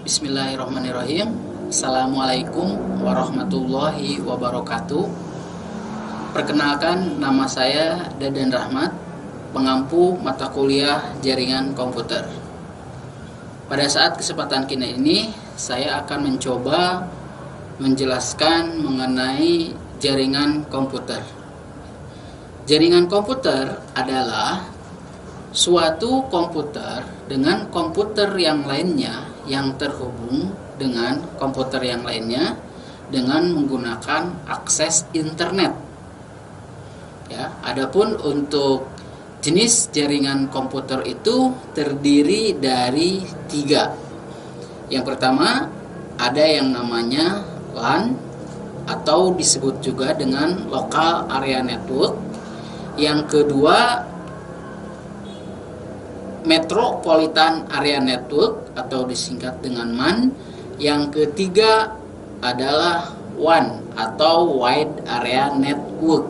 Bismillahirrahmanirrahim. Assalamualaikum warahmatullahi wabarakatuh. Perkenalkan, nama saya Dadan Rahmat, pengampu mata kuliah jaringan komputer. Pada saat kesempatan kini ini, saya akan mencoba menjelaskan mengenai jaringan komputer. Jaringan komputer adalah suatu komputer dengan komputer yang lainnya yang terhubung dengan komputer yang lainnya dengan menggunakan akses internet. Ya, adapun untuk jenis jaringan komputer itu terdiri dari 3. Yang pertama, ada yang namanya LAN atau disebut juga dengan Local Area Network. Yang kedua, Metropolitan Area Network atau disingkat dengan MAN. Yang ketiga adalah WAN atau Wide Area Network.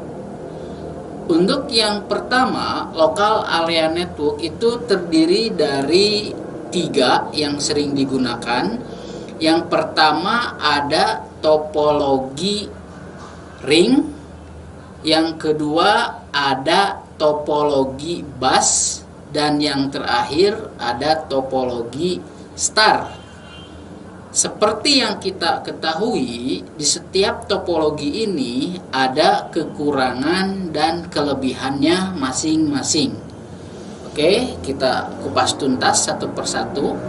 Untuk yang pertama, Local Area Network itu terdiri dari 3 yang sering digunakan. Yang pertama ada topologi ring. Yang kedua ada topologi bus. Dan yang terakhir ada topologi star. Seperti yang kita ketahui, di setiap topologi ini ada kekurangan dan kelebihannya masing-masing. Oke, kita kupas tuntas satu persatu.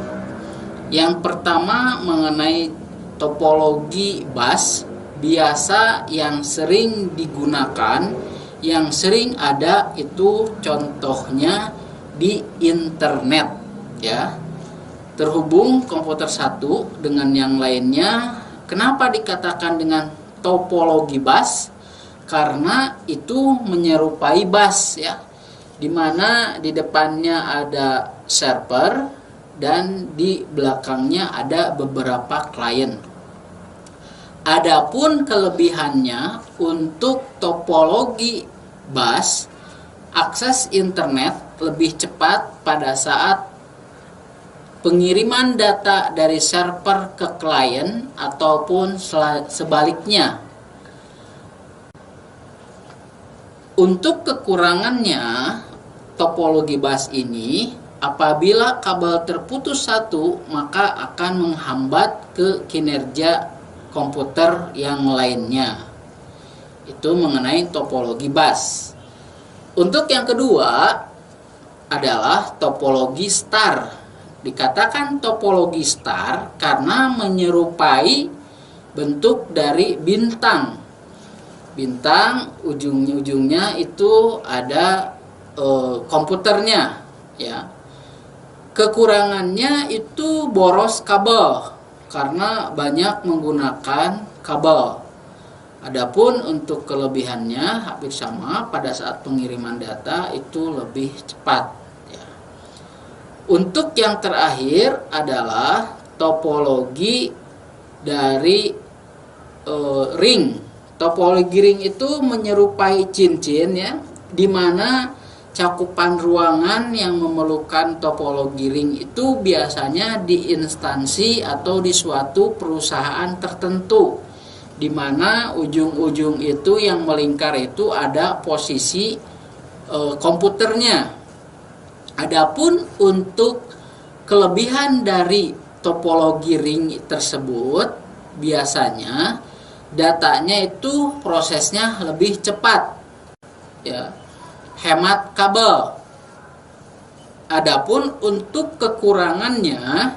Yang pertama mengenai topologi bus, biasa yang sering digunakan, yang sering ada itu contohnya di internet, ya, terhubung komputer satu dengan yang lainnya. Kenapa dikatakan dengan topologi bus? Karena itu menyerupai bus, ya, dimana di depannya ada server dan di belakangnya ada beberapa klien. Adapun kelebihannya untuk topologi bus, akses internet lebih cepat pada saat pengiriman data dari server ke klien ataupun sebaliknya. Untuk kekurangannya, topologi bus ini apabila kabel terputus satu maka akan menghambat ke kinerja komputer yang lainnya. Itu mengenai topologi bus. Untuk yang kedua adalah topologi star. Dikatakan topologi star karena menyerupai bentuk dari bintang. Bintang ujung-ujungnya itu ada komputernya, ya. Kekurangannya itu boros kabel karena banyak menggunakan kabel. Adapun untuk kelebihannya hampir sama, pada saat pengiriman data itu lebih cepat. Untuk yang terakhir adalah topologi dari ring. Topologi ring itu menyerupai cincin, ya, di mana cakupan ruangan yang memerlukan topologi ring itu biasanya di instansi atau di suatu perusahaan tertentu, di mana ujung-ujung itu yang melingkar itu ada posisi komputernya. Adapun untuk kelebihan dari topologi ring tersebut, biasanya datanya itu prosesnya lebih cepat, ya, hemat kabel. Adapun untuk kekurangannya,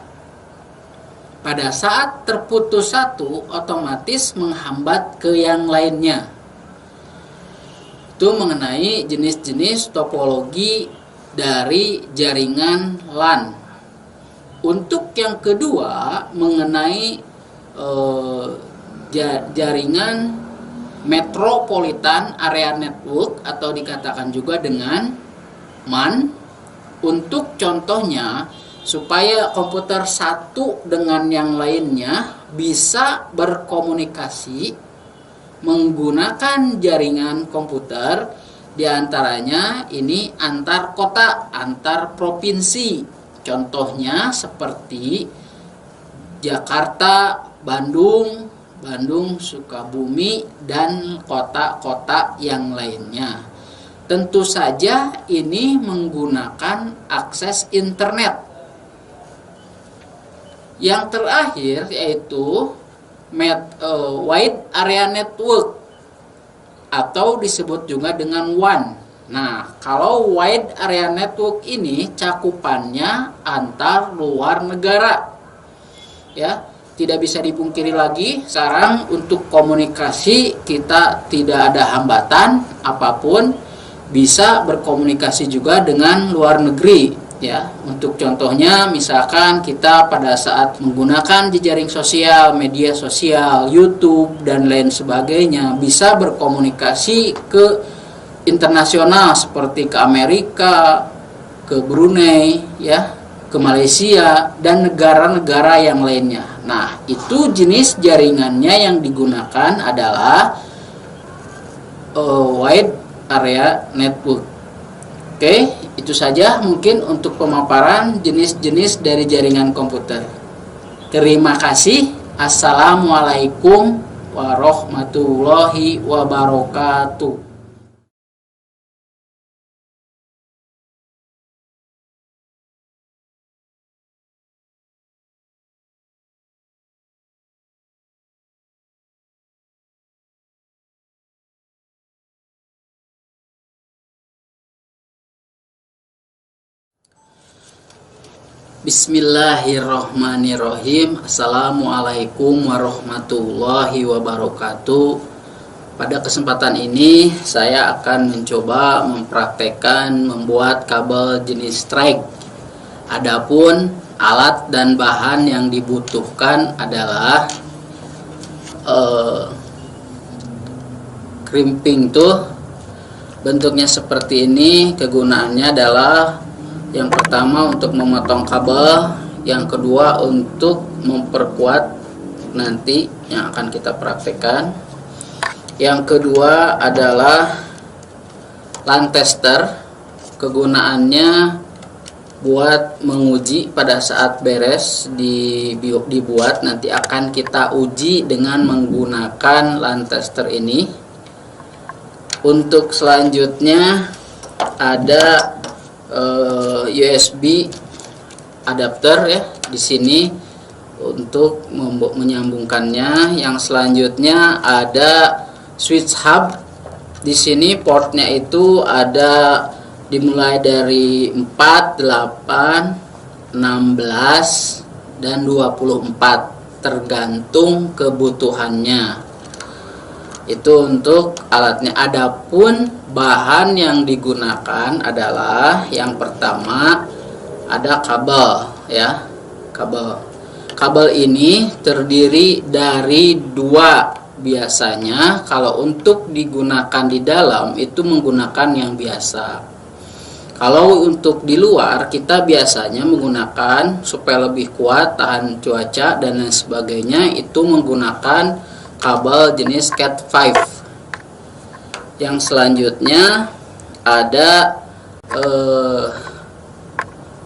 pada saat terputus satu otomatis menghambat ke yang lainnya. Itu mengenai jenis-jenis topologi dari jaringan LAN. Untuk yang kedua mengenai jaringan Metropolitan Area Network atau dikatakan juga dengan MAN. Untuk contohnya, supaya komputer satu dengan yang lainnya bisa berkomunikasi menggunakan jaringan komputer, di antaranya ini antar kota, antar provinsi. Contohnya seperti Jakarta, Bandung, Sukabumi, dan kota-kota yang lainnya. Tentu saja ini menggunakan akses internet. Yang terakhir yaitu Wide Area Network atau disebut juga dengan WAN. Nah, kalau Wide Area Network ini cakupannya antar luar negara. Ya, tidak bisa dipungkiri lagi sekarang untuk komunikasi kita tidak ada hambatan apapun, bisa berkomunikasi juga dengan luar negeri. Ya, untuk contohnya misalkan kita pada saat menggunakan jejaring sosial, media sosial, YouTube dan lain sebagainya, bisa berkomunikasi ke internasional seperti ke Amerika, ke Brunei, ya, ke Malaysia dan negara-negara yang lainnya. Nah, itu jenis jaringannya yang digunakan adalah Wide Area Network. Oke, itu saja mungkin untuk pemaparan jenis-jenis dari jaringan komputer. Terima kasih. Assalamualaikum warahmatullahi wabarakatuh. Bismillahirrohmanirrohim. Assalamualaikum warahmatullahi wabarakatuh. Pada kesempatan ini saya akan mencoba mempraktekkan membuat kabel jenis strike. Adapun alat dan bahan yang dibutuhkan adalah crimping tuh bentuknya seperti ini. Kegunaannya adalah yang pertama untuk memotong kabel, yang kedua untuk memperkuat nanti yang akan kita praktekkan. Yang kedua adalah LAN tester. Kegunaannya buat menguji pada saat beres dibuat, nanti akan kita uji dengan menggunakan LAN tester ini. Untuk selanjutnya ada USB adapter ya di sini untuk menyambungkannya. Yang selanjutnya ada switch hub. Di sini portnya itu ada dimulai dari 4, 8, 16 dan 24 tergantung kebutuhannya. Itu untuk alatnya. Adapun bahan yang digunakan adalah yang pertama ada kabel ya. Kabel ini terdiri dari dua. Biasanya kalau untuk digunakan di dalam itu menggunakan yang biasa. Kalau untuk di luar kita biasanya menggunakan supaya lebih kuat, tahan cuaca dan lain sebagainya, itu menggunakan kabel jenis Cat 5. Yang selanjutnya ada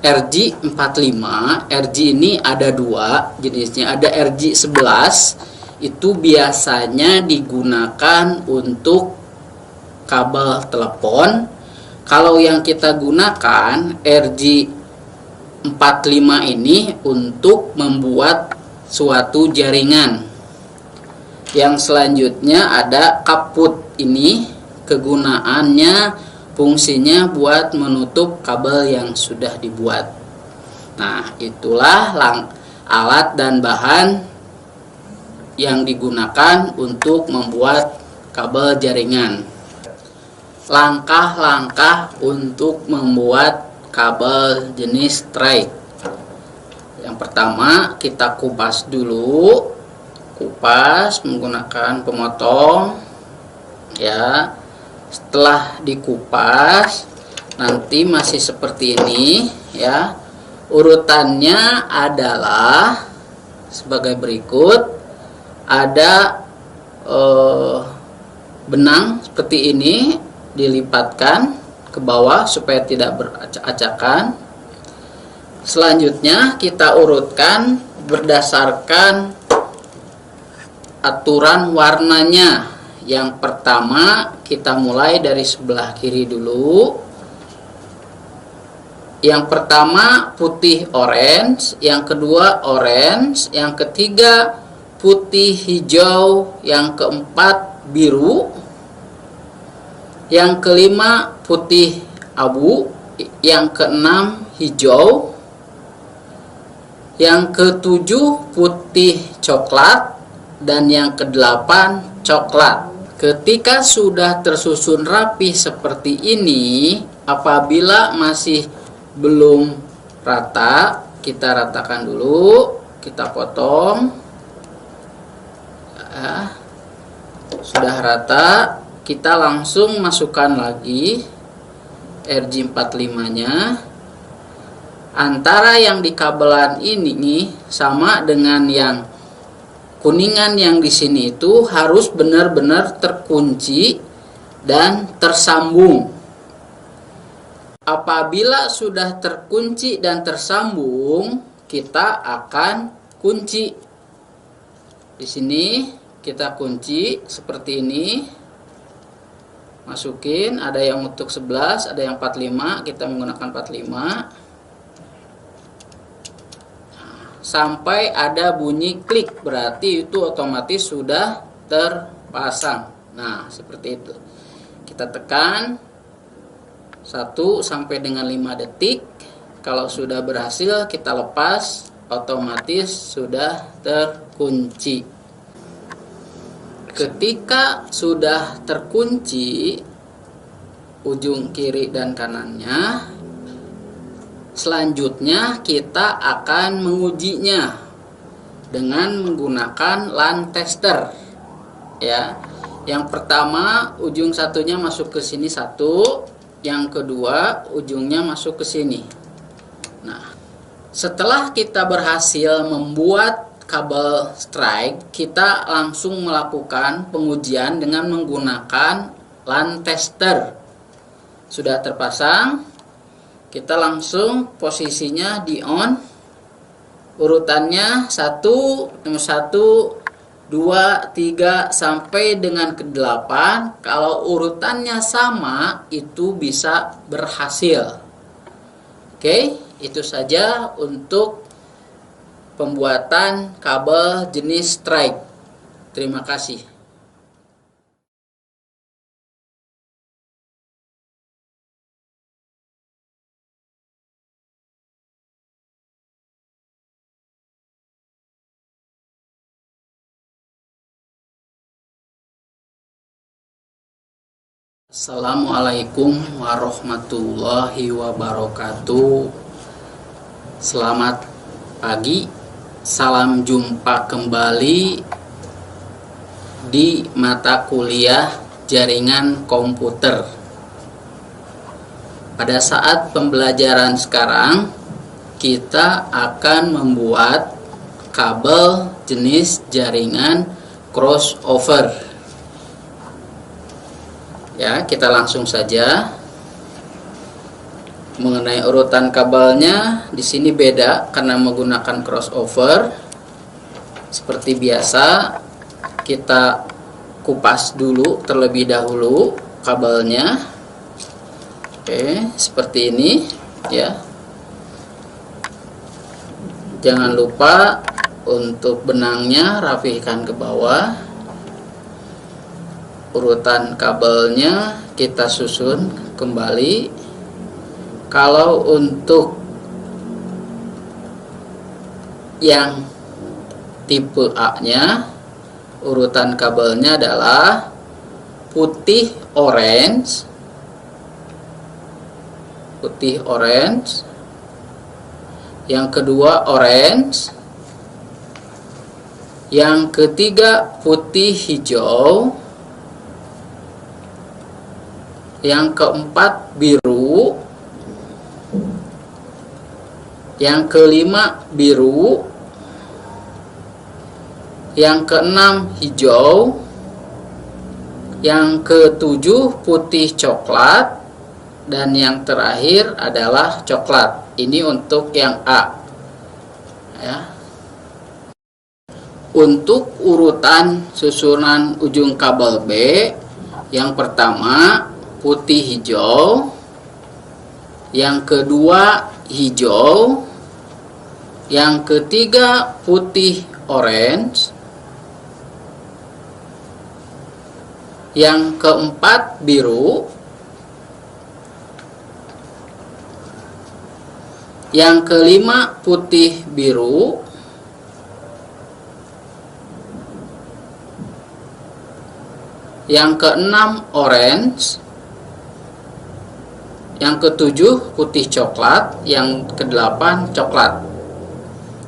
RJ45. RJ ini ada dua jenisnya. Ada RJ11, itu biasanya digunakan untuk kabel telepon. Kalau yang kita gunakan RJ45 ini untuk membuat suatu jaringan. Yang selanjutnya ada kaput. Ini kegunaannya, fungsinya buat menutup kabel yang sudah dibuat. Nah, itulah alat dan bahan yang digunakan untuk membuat kabel jaringan. Langkah-langkah untuk membuat kabel jenis strike. Yang pertama, kita kupas dulu. Kupas menggunakan pemotong ya. Setelah dikupas nanti masih seperti ini ya. Urutannya adalah sebagai berikut. Ada benang seperti ini dilipatkan ke bawah supaya tidak beracak-acakan. Selanjutnya kita urutkan berdasarkan aturan warnanya. Yang pertama kita mulai dari sebelah kiri dulu. Yang pertama putih orange, yang kedua orange, yang ketiga putih hijau, yang keempat biru, yang kelima putih abu, yang keenam hijau, yang ketujuh putih coklat, dan yang kedelapan coklat. Ketika sudah tersusun rapi seperti ini, apabila masih belum rata, kita ratakan dulu, kita potong. Sudah rata, kita langsung masukkan lagi RJ45 nya. Antara yang di kabelan ini sama dengan yang kuningan yang di sini itu harus benar-benar terkunci dan tersambung. Apabila sudah terkunci dan tersambung, kita akan kunci. Di sini kita kunci seperti ini. Masukin, ada yang untuk 11, ada yang 45, kita menggunakan 45. Sampai ada bunyi klik, berarti itu otomatis sudah terpasang. Nah, seperti itu. Kita tekan 1 sampai dengan 5 detik. Kalau sudah berhasil, kita lepas, otomatis sudah terkunci. Ketika sudah terkunci ujung kiri dan kanannya, selanjutnya kita akan mengujinya dengan menggunakan LAN tester. Ya, yang pertama ujung satunya masuk ke sini satu, yang kedua ujungnya masuk ke sini. Nah, setelah kita berhasil membuat kabel strike, kita langsung melakukan pengujian dengan menggunakan LAN tester. Sudah terpasang. Kita langsung posisinya di on. Urutannya 1, nomor 1, 2, 3 sampai dengan ke-8. Kalau urutannya sama, itu bisa berhasil. Oke, itu saja untuk pembuatan kabel jenis strike. Terima kasih. Assalamualaikum warahmatullahi wabarakatuh. Selamat pagi, salam jumpa kembali di mata kuliah jaringan komputer. Pada saat pembelajaran sekarang, kita akan membuat kabel jenis jaringan crossover. Ya, kita langsung saja. Mengenai urutan kabelnya, di sini beda karena menggunakan crossover. Seperti biasa, kita kupas dulu terlebih dahulu kabelnya. Oke, seperti ini ya. Jangan lupa untuk benangnya rapihkan ke bawah. Urutan kabelnya kita susun kembali. Kalau untuk yang tipe A nya, urutan kabelnya adalah putih orange, yang kedua orange, yang ketiga putih hijau, yang keempat biru, yang kelima biru, yang keenam hijau, yang ketujuh putih coklat, dan yang terakhir adalah coklat. Ini untuk yang A ya. untuk urutan susunan ujung kabel B, yang pertama putih hijau, yang kedua hijau, yang ketiga putih orange, yang keempat biru, yang kelima putih biru, yang keenam orange, yang ketujuh putih coklat, yang kedelapan coklat.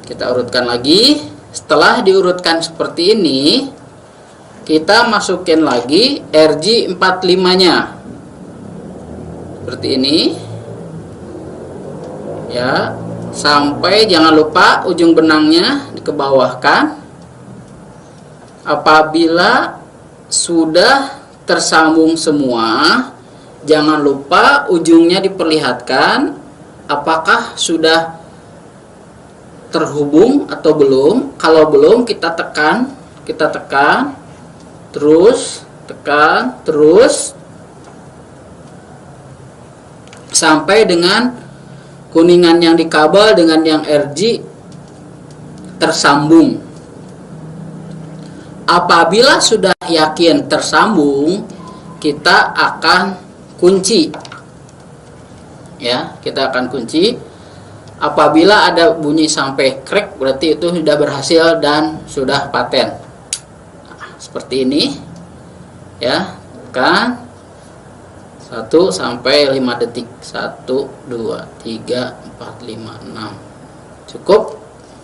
Kita urutkan lagi. Setelah diurutkan seperti ini, kita masukin lagi RJ45-nya. Seperti ini. Ya, sampai jangan lupa ujung benangnya dikebawahkan. Apabila sudah tersambung semua, jangan lupa ujungnya diperlihatkan apakah sudah terhubung atau belum. Kalau belum, kita tekan, terus tekan terus sampai dengan kuningan yang di kabel dengan yang RJ tersambung. Apabila sudah yakin tersambung, kita akan kunci. Ya, kita akan kunci. Apabila ada bunyi sampai crack, berarti itu sudah berhasil dan sudah paten. Nah, seperti ini. Ya, kan 1 sampai 5 detik. 1 2 3 4 5 6. Cukup.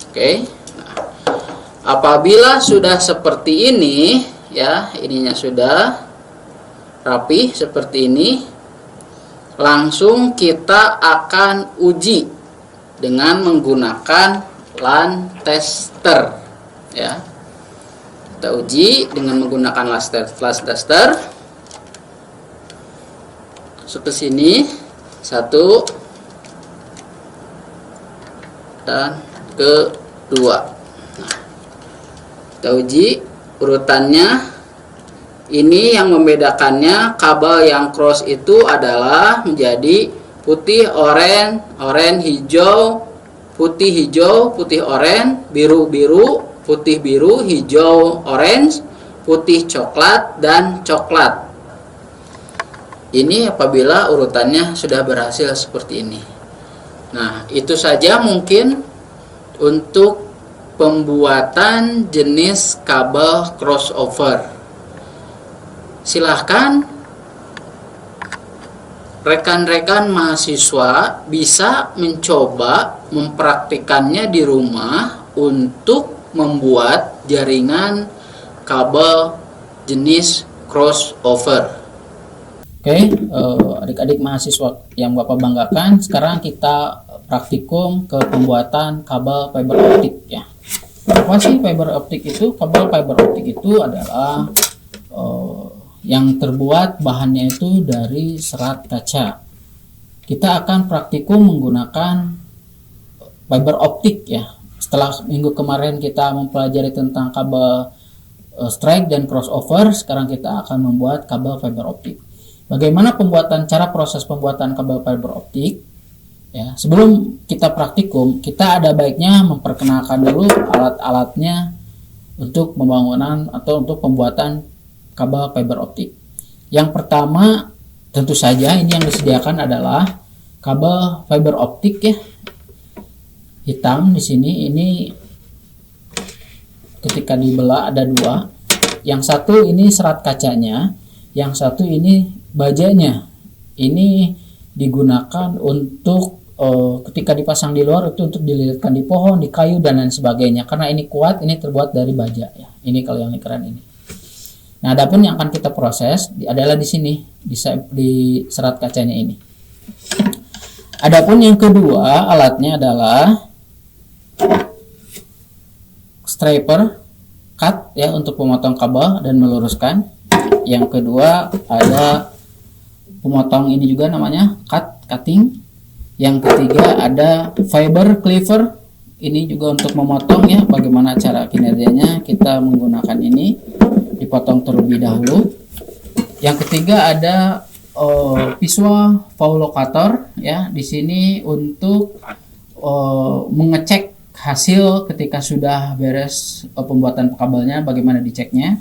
Oke. Nah, apabila sudah seperti ini, ya, ininya sudah rapi seperti ini, langsung kita akan uji dengan menggunakan LAN tester. Ya, kita uji dengan menggunakan LAN tester. Masuk ke sini, 1 dan kedua. Kita uji urutannya. Ini yang membedakannya, kabel yang cross itu adalah menjadi putih orange, orange hijau, putih orange, biru biru, putih biru, hijau orange, putih coklat dan coklat. Ini apabila urutannya sudah berhasil seperti ini. Nah, itu saja mungkin untuk pembuatan jenis kabel crossover. Silahkan rekan-rekan mahasiswa bisa mencoba mempraktikannya di rumah untuk membuat jaringan kabel jenis crossover. Oke, adik-adik mahasiswa yang Bapak banggakan, sekarang kita praktikum ke pembuatan kabel fiber optik ya. Apa sih fiber optik itu? Kabel fiber optik itu adalah yang terbuat bahannya itu dari serat kaca. Kita akan praktikum menggunakan fiber optik ya. Setelah minggu kemarin kita mempelajari tentang kabel strike dan crossover, sekarang kita akan membuat kabel fiber optik. Bagaimana cara proses pembuatan kabel fiber optik? Ya, sebelum kita praktikum, kita ada baiknya memperkenalkan dulu alat-alatnya untuk pembangunan atau untuk pembuatan kabel fiber optik. Yang pertama, tentu saja ini yang disediakan adalah kabel fiber optik ya. Hitam di sini, ini ketika dibelah ada dua. Yang satu ini serat kacanya, yang satu ini bajanya. Ini digunakan untuk ketika dipasang di luar itu untuk dililitkan di pohon, di kayu dan lain sebagainya. Karena ini kuat, ini terbuat dari baja ya. Ini kalau yang keren ini. Nah, adapun yang akan kita proses adalah di sini, di serat kacanya ini. Adapun yang kedua alatnya adalah striper cut ya untuk memotong kabel dan meluruskan. Yang kedua ada pemotong ini juga namanya cutting. Yang ketiga ada fiber cleaver Ini juga untuk memotong ya, bagaimana cara kinerjanya. Kita menggunakan ini, dipotong terlebih dahulu. Yang ketiga ada visual locator ya, di sini untuk mengecek hasil ketika sudah beres pembuatan kabelnya, bagaimana diceknya.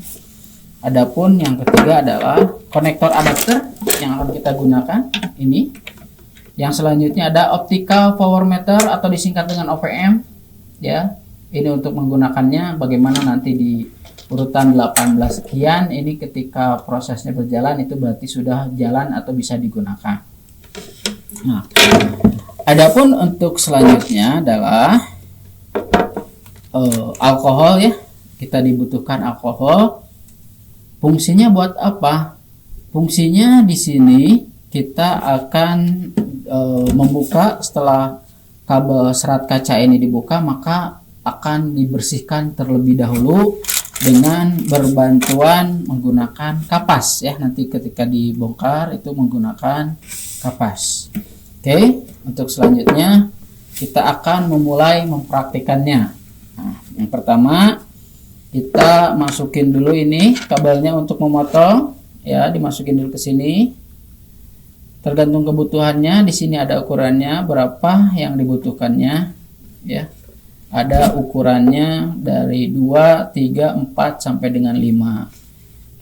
Adapun yang ketiga adalah konektor adapter yang akan kita gunakan ini. Yang selanjutnya ada optical power meter atau disingkat dengan OPM ya. Ini untuk menggunakannya bagaimana nanti di urutan 18 sekian ini ketika prosesnya berjalan itu berarti sudah jalan atau bisa digunakan. Nah, adapun untuk selanjutnya adalah alkohol ya. Kita dibutuhkan alkohol. Fungsinya buat apa? Fungsinya di sini kita akan membuka setelah kabel serat kaca ini dibuka, maka akan dibersihkan terlebih dahulu dengan berbantuan menggunakan kapas ya. Nanti ketika dibongkar itu menggunakan kapas. Oke, untuk selanjutnya kita akan memulai mempraktikannya. Nah, yang pertama kita masukin dulu ini kabelnya untuk memotong ya, dimasukin dulu ke sini. Tergantung kebutuhannya, di sini ada ukurannya berapa yang dibutuhkannya ya. Ada ukurannya dari 2, 3, 4 sampai dengan 5.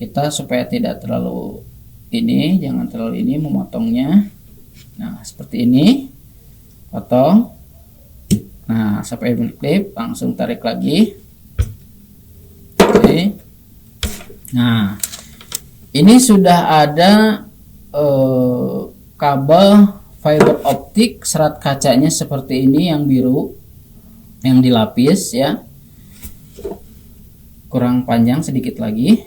Kita supaya tidak terlalu ini, jangan terlalu ini memotongnya. Nah, seperti ini. Potong. Nah, sampai klip, langsung tarik lagi. Oke. Nah, ini sudah ada kabel fiber optik serat kacanya seperti ini yang biru yang dilapis ya, kurang panjang sedikit lagi.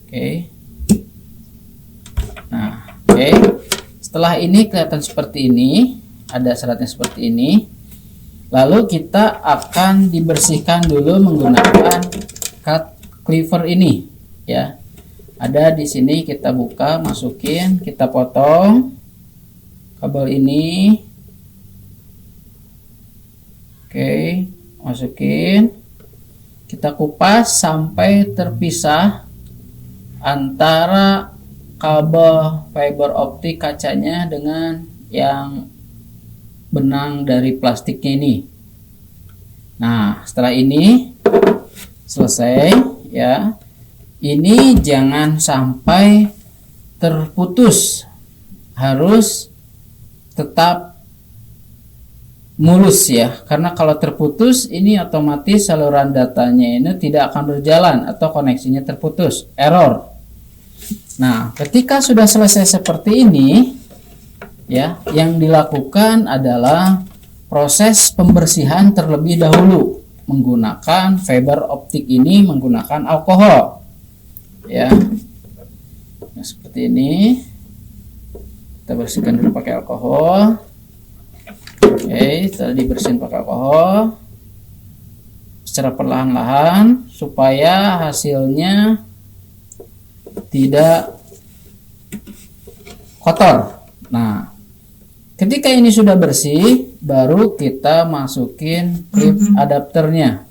Oke. Nah, oke. Setelah ini kelihatan seperti ini, ada seratnya seperti ini. Lalu kita akan dibersihkan dulu menggunakan cut cleaver ini ya. Ada di sini, kita buka, masukin, kita potong kabel ini. Oke, masukin. Kita kupas sampai terpisah antara kabel fiber optik kacanya dengan yang benang dari plastiknya ini. Nah, setelah ini selesai ya. Ini jangan sampai terputus, harus tetap mulus ya, karena kalau terputus ini otomatis saluran datanya ini tidak akan berjalan atau koneksinya terputus, error. Nah, ketika sudah selesai seperti ini ya, yang dilakukan adalah proses pembersihan terlebih dahulu menggunakan fiber optik ini, menggunakan alkohol ya. Nah, seperti ini kita bersihkan dulu pakai alkohol. Oke, setelah dibersihin pakai alkohol secara perlahan-lahan supaya hasilnya tidak kotor. Nah, ketika ini sudah bersih, baru kita masukin klip adapternya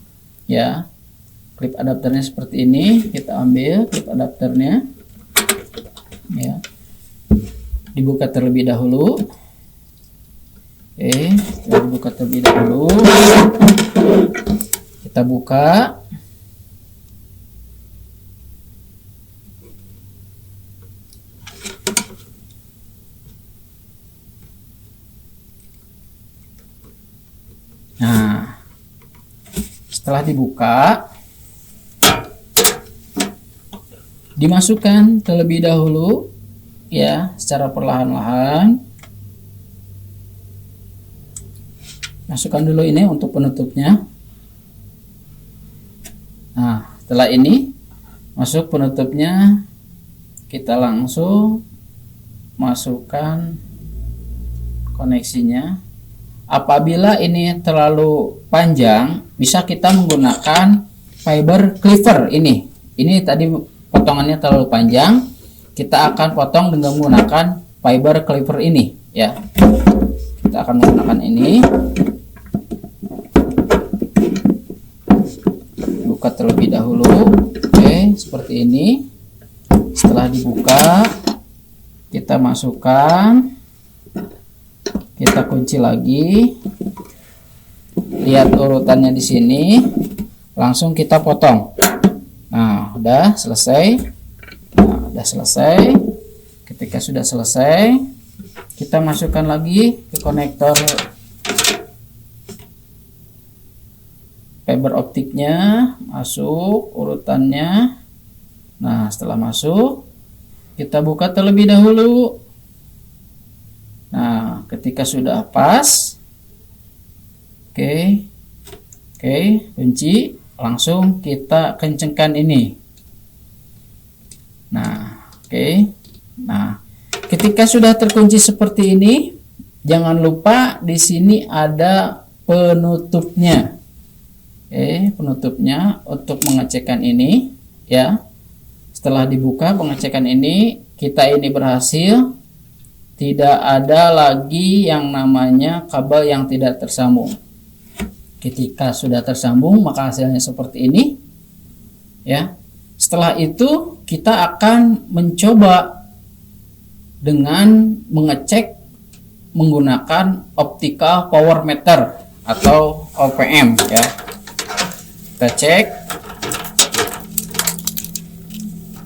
ya. Klip adapternya seperti ini, kita ambil klip adapternya ya, dibuka terlebih dahulu. Oke, setelah dibuka terlebih dahulu, kita buka. Nah, setelah dibuka, dimasukkan terlebih dahulu ya, secara perlahan-lahan. Masukkan dulu ini untuk penutupnya. Nah, setelah ini masuk penutupnya, kita langsung masukkan koneksinya. Apabila ini terlalu panjang, bisa kita menggunakan fiber cleaver ini. Ini tadi potongannya terlalu panjang, kita akan potong dengan menggunakan fiber cleaver ini ya. Kita akan menggunakan ini. buka terlebih dahulu. Oke, seperti ini. Setelah dibuka, kita masukkan, kita kunci lagi. Lihat urutannya di sini. Langsung kita potong. Nah, udah selesai. Nah, udah selesai. Ketika sudah selesai, kita masukkan lagi ke konektor fiber optiknya, masuk urutannya. Nah, setelah masuk, kita buka terlebih dahulu. Nah, ketika sudah pas, oke, kunci, langsung kita kencengkan ini. Nah, oke. Nah, ketika sudah terkunci seperti ini, jangan lupa di sini ada penutupnya. Penutupnya untuk mengecekkan ini, ya. Setelah dibuka pengecekan ini, kita ini berhasil. Tidak ada lagi yang namanya kabel yang tidak tersambung. Ketika sudah tersambung, maka hasilnya seperti ini, ya. Setelah itu kita akan mencoba dengan mengecek menggunakan optical power meter atau OPM, ya. Kita cek.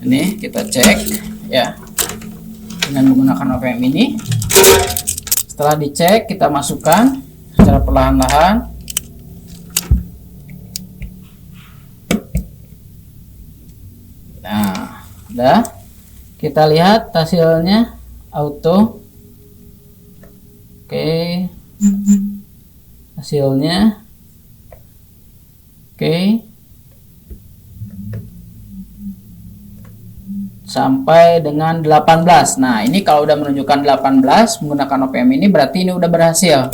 Ini kita cek, ya, dengan menggunakan OPM ini. Setelah dicek, kita masukkan secara perlahan-lahan. Nah, udah. Kita lihat hasilnya auto. Oke. Hasilnya. Oke. Sampai dengan 18. Nah, ini kalau udah menunjukkan 18 menggunakan OPM ini berarti ini udah berhasil.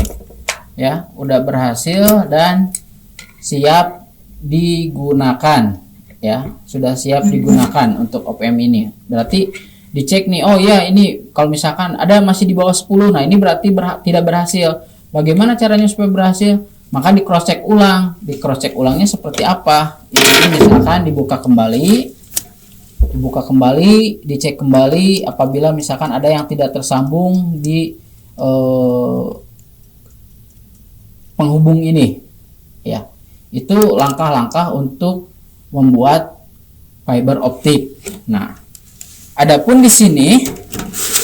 Ya, udah berhasil dan siap digunakan. Ya, sudah siap digunakan untuk OPM ini. Berarti dicek nih, oh ya ini kalau misalkan ada masih di bawah 10, nah ini berarti tidak berhasil. Bagaimana caranya supaya berhasil? Maka di cross check ulang. Di cross check ulangnya seperti apa? Ini misalkan dibuka kembali, dicek kembali apabila misalkan ada yang tidak tersambung di penghubung ini, ya. Itu langkah-langkah untuk membuat fiber optik. Nah, adapun di sini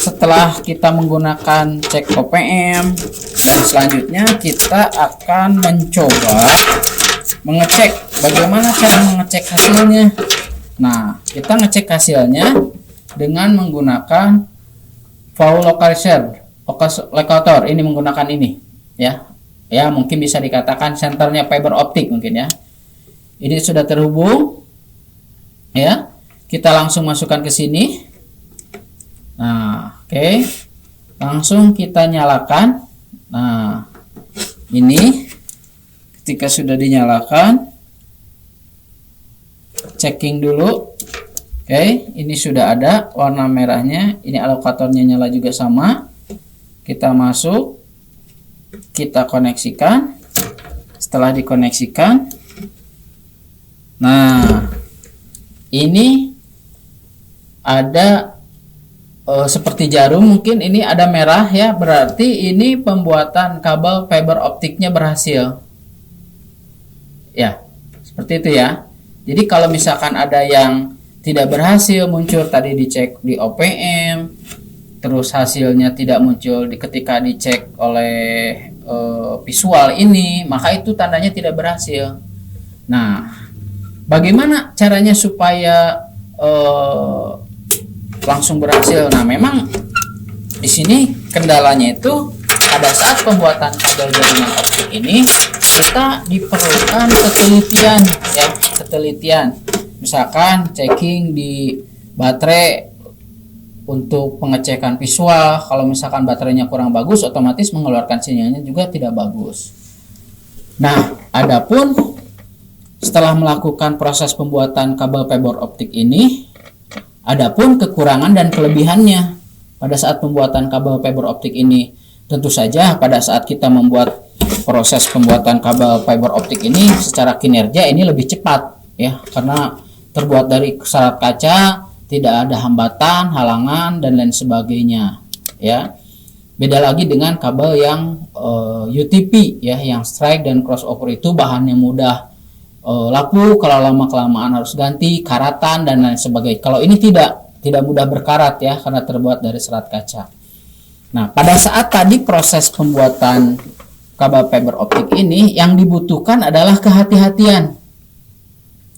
setelah kita menggunakan cek OPM dan selanjutnya kita akan mencoba mengecek bagaimana cara mengecek hasilnya. Nah, kita ngecek hasilnya dengan menggunakan Vowel locator. Ini menggunakan ini, ya. Ya, mungkin bisa dikatakan senternya fiber optik mungkin, ya. Ini sudah terhubung, ya. Kita langsung masukkan ke sini. Nah, oke. Langsung kita nyalakan. Nah, ini ketika sudah dinyalakan, checking dulu. Oke, ini sudah ada warna merahnya. Ini alokatornya nyala juga sama. Kita masuk, kita koneksikan. Setelah dikoneksikan, nah, ini ada seperti jarum, mungkin ini ada merah, ya, berarti ini pembuatan kabel fiber optiknya berhasil. Ya, seperti itu, ya. Jadi kalau misalkan ada yang tidak berhasil muncul tadi dicek di OPM, terus hasilnya tidak muncul ketika dicek oleh visual ini, maka itu tandanya tidak berhasil. Nah, bagaimana caranya supaya langsung berhasil? Nah, memang di sini kendalanya itu pada saat pembuatan kabel jaringan optik ini kita diperlukan ketelitian, ya, ketelitian. Misalkan checking di baterai untuk pengecekan visual. Kalau misalkan baterainya kurang bagus, otomatis mengeluarkan sinyalnya juga tidak bagus. Nah, adapun setelah melakukan proses pembuatan kabel fiber optik ini, adapun kekurangan dan kelebihannya pada saat pembuatan kabel fiber optik ini. Tentu saja pada saat kita membuat proses pembuatan kabel fiber optik ini secara kinerja ini lebih cepat, ya, karena terbuat dari serat kaca, tidak ada hambatan, halangan dan lain sebagainya ya. Beda lagi dengan kabel yang UTP ya, yang strike dan crossover itu bahannya mudah laku, kalau lama kelamaan harus ganti, karatan dan lain sebagainya. Kalau ini tidak mudah berkarat ya, karena terbuat dari serat kaca. Nah, pada saat tadi proses pembuatan kabel fiber optik ini, yang dibutuhkan adalah kehati-hatian.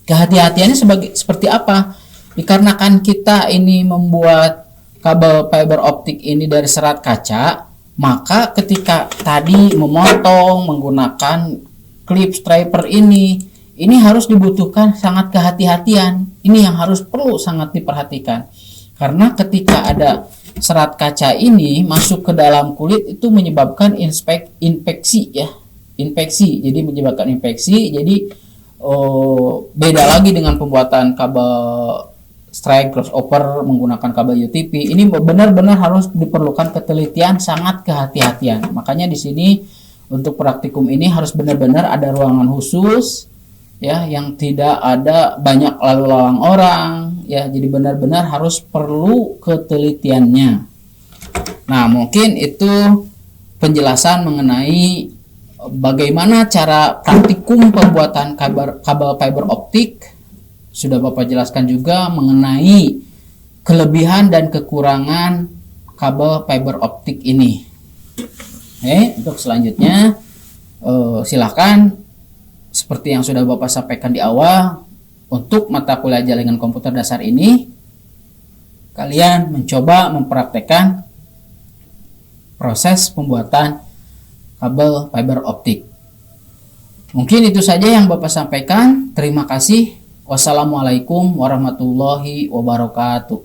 Kehati-hatiannya seperti apa? Dikarenakan kita ini membuat kabel fiber optik ini dari serat kaca, maka ketika tadi memotong menggunakan klip striper ini harus dibutuhkan sangat kehati-hatian. Ini yang perlu sangat diperhatikan. Karena ketika ada serat kaca ini masuk ke dalam kulit, itu menyebabkan infeksi ya. Infeksi. Jadi menyebabkan infeksi. Jadi beda lagi dengan pembuatan kabel strike crossover menggunakan kabel UTP. Ini benar-benar harus diperlukan ketelitian, sangat kehati-hatian. Makanya di sini untuk praktikum ini harus benar-benar ada ruangan khusus ya, yang tidak ada banyak lalu lalang orang ya. Jadi benar-benar harus perlu ketelitiannya. Nah, mungkin itu penjelasan mengenai bagaimana cara praktikum pembuatan kabel fiber optik. Sudah Bapak jelaskan juga mengenai kelebihan dan kekurangan kabel fiber optik ini. Untuk selanjutnya silakan, seperti yang sudah Bapak sampaikan di awal, untuk mata kuliah jaringan komputer dasar ini kalian mencoba mempraktekkan proses pembuatan kabel fiber optik. Mungkin itu saja yang Bapak sampaikan. Terima kasih. Wassalamualaikum warahmatullahi wabarakatuh.